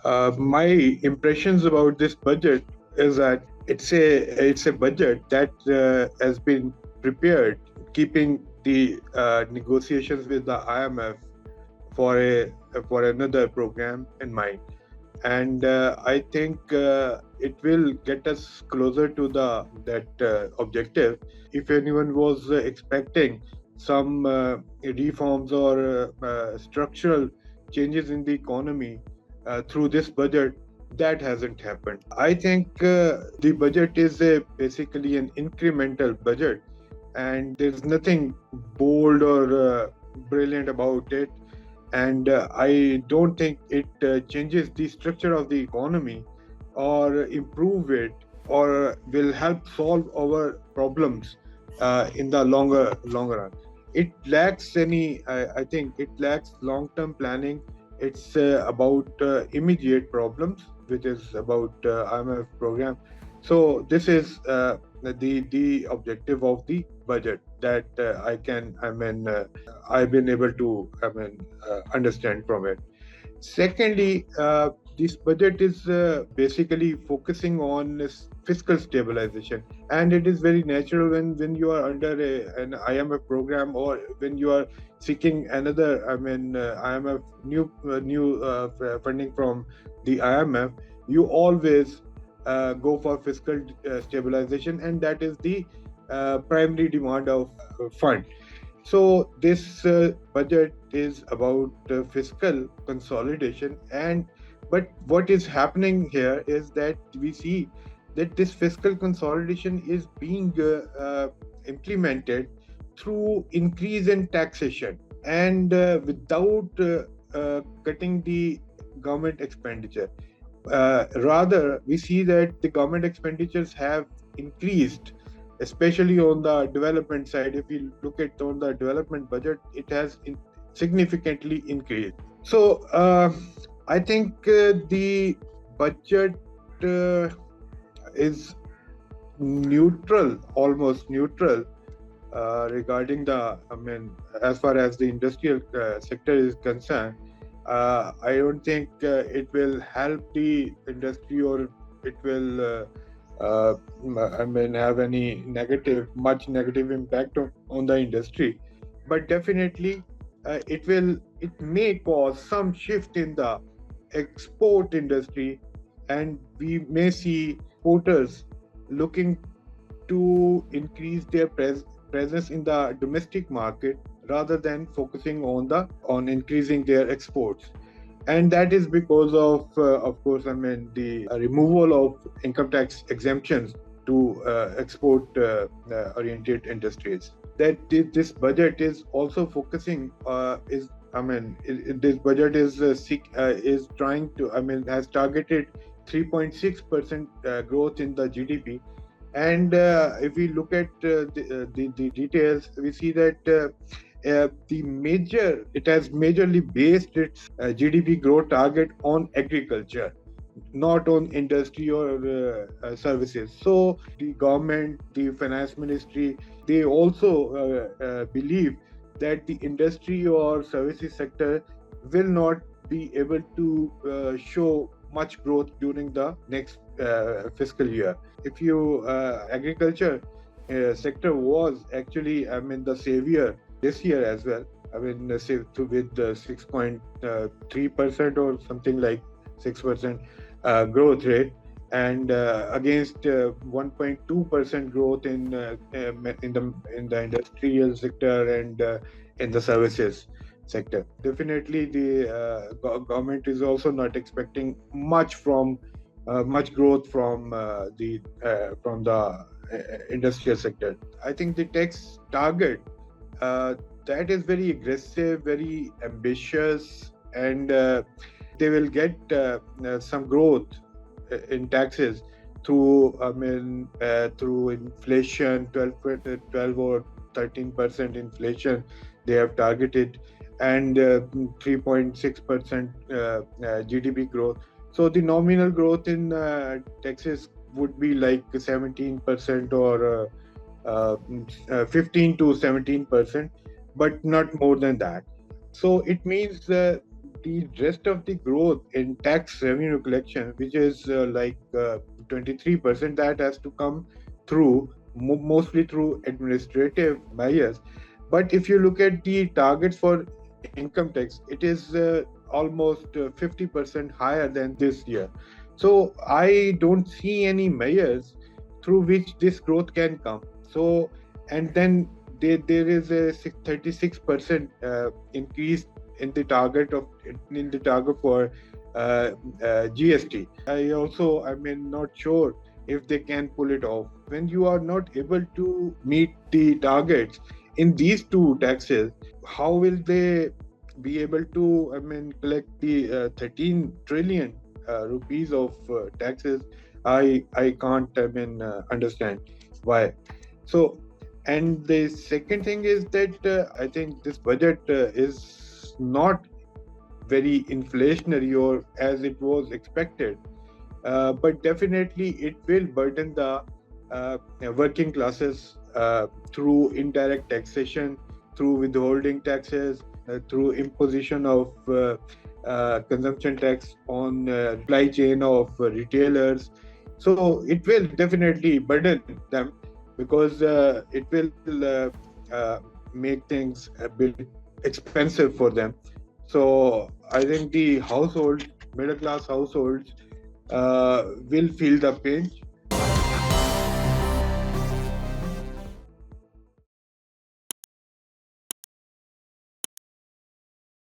My impressions about this budget is that it's a budget that has been prepared, keeping the negotiations with the IMF for another program in mind, and I think it will get us closer to the that objective. If anyone was expecting some reforms or structural changes in the economy through this budget, that hasn't happened. I think the budget is basically an incremental budget, and there's nothing bold or brilliant about it. And I don't think it changes the structure of the economy or improve it or will help solve our problems in the longer run. It lacks I think it lacks long-term planning. It's about immediate problems, which is about IMF program. So this is the objective of the budget that I've been able to understand from it. Secondly, this budget is basically focusing on fiscal stabilization, and it is very natural when you are under an IMF program, or when you are seeking another IMF new funding from the IMF. You always go for fiscal stabilization, and that is the primary demand of fund. So this budget is about fiscal consolidation, and but what is happening here is that we see that this fiscal consolidation is being implemented through increase in taxation, and without cutting the government expenditure. Rather, we see that the government expenditures have increased, especially on the development side. If you look at on the development budget, it has significantly increased. So I think the budget uh, is neutral, almost neutral, regarding as far as the industrial sector is concerned. I don't think it will help the industry, or it will have any much negative impact on the industry. But definitely, it may cause some shift in the export industry, and we may see exporters looking to increase their presence in the domestic market rather than focusing on increasing their exports. And that is because of course, the removal of income tax exemptions to export oriented industries. That this budget is also focusing this budget is trying to has targeted 3.6% growth in the GDP. And if we look at the details, we see that it has majorly based its GDP growth target on agriculture, not on industry or services. So the government, the finance ministry, they also believe that the industry or services sector will not be able to show much growth during the next fiscal year. If you agriculture sector was actually the savior this year as well. Say with 6.3% or something like 6% growth rate, and against 1.2% growth in the industrial sector and in the services sector. Definitely, the government is also not expecting much growth from the industrial sector. I think the tax target that is very aggressive, very ambitious, and they will get some growth in taxes through through inflation. 12 or 13% inflation they have targeted, and 3.6% GDP growth. So the nominal growth in taxes would be like 17% or 15 to 17%, but not more than that. So it means the rest of the growth in tax revenue collection, which is 23%, that has to come through mostly through administrative measures. But if you look at the targets for income tax, it is almost 50% higher than this year. So I don't see any measures through which this growth can come. So, and then there is a 36% increase in the target for GST. Not sure if they can pull it off. When you are not able to meet the targets in these two taxes, how will they be able to collect the 13 trillion rupees of taxes? I can't understand why. So, and the second thing is that I think this budget is not very inflationary or as it was expected, but definitely it will burden the working classes through indirect taxation, through withholding taxes, through imposition of consumption tax on supply chain of retailers. So it will definitely burden them because it will make things a bit expensive for them. So I think the households, middle class households, will feel the pinch.